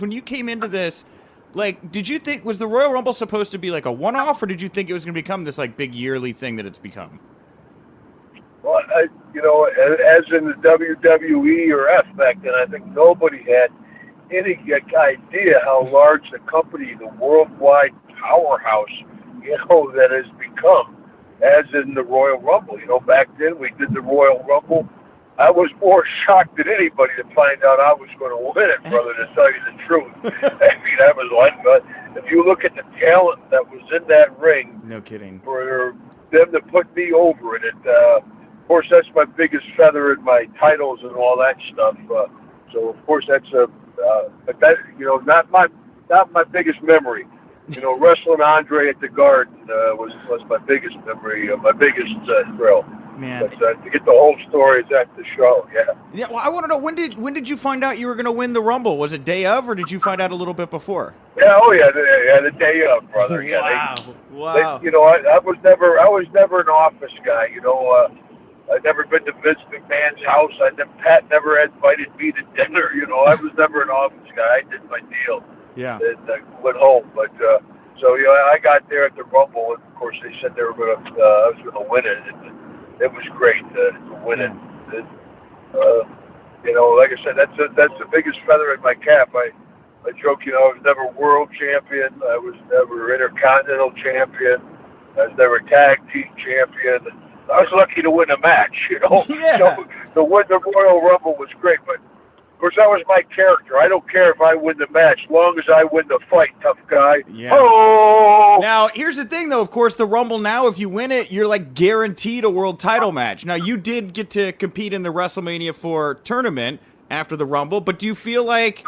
when you came into this, like, did you think, was the Royal Rumble supposed to be like a one-off, or did you think it was going to become this like big yearly thing that it's become? Well, as in the WWE or F back then, I think nobody had any idea how large the company, the worldwide powerhouse, that has become, as in the Royal Rumble. Back then we did the Royal Rumble. I was more shocked than anybody to find out I was going to win it, brother, to tell you the truth. I mean, I was like, if you look at the talent that was in that ring, no kidding, for them to put me over in it, of course, that's my biggest feather in my titles and all that stuff. So, of course, that's but that, not my biggest memory. Wrestling Andre at the Garden was my biggest memory, my biggest thrill. Man, but to get the whole story is at the show. Yeah. Well, I want to know, when did you find out you were going to win the Rumble? Was it day of, or did you find out a little bit before? Yeah. Oh yeah. The day of, brother. Yeah. Wow. I was never an office guy. I'd never been to Vince McMahon's house. Pat never invited me to dinner. I was never an office guy. I did my deal. Yeah. And went home. But so I got there at the Rumble, and of course they said they were going to. I was going to win it. And it was great to win it. And, like I said, that's the biggest feather in my cap. I joke, I was never world champion. I was never intercontinental champion. I was never tag team champion. I was lucky to win a match, Yeah. So to win the Royal Rumble was great, but of course that was my character. I don't care if I win the match, as long as I win the fight, tough guy. Yeah. Oh! Now, here's the thing, though. Of course, the Rumble now, if you win it, you're like guaranteed a world title match. Now, you did get to compete in the WrestleMania 4 tournament after the Rumble, but do you feel like,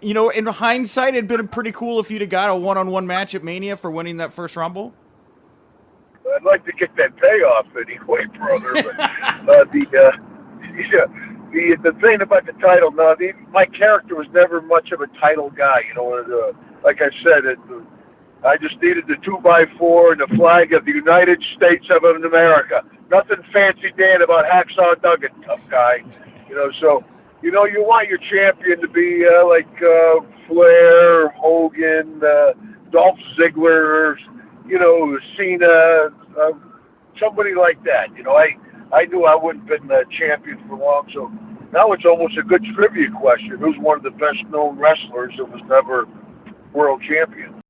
in hindsight, it'd been pretty cool if you'd have got a one-on-one match at Mania for winning that first Rumble? I'd like to get that payoff anyway, brother. But the thing about the title, my character was never much of a title guy. Like I said, I just needed the 2x4 and the flag of the United States of America. Nothing fancy, Dan, about Hacksaw Duggan, tough guy. So you want your champion to be like Flair, Hogan, Dolph Ziggler, Cena, somebody like that. I knew I wouldn't have been the champion for long, so now it's almost a good trivia question. Who's one of the best-known wrestlers that was never world champion?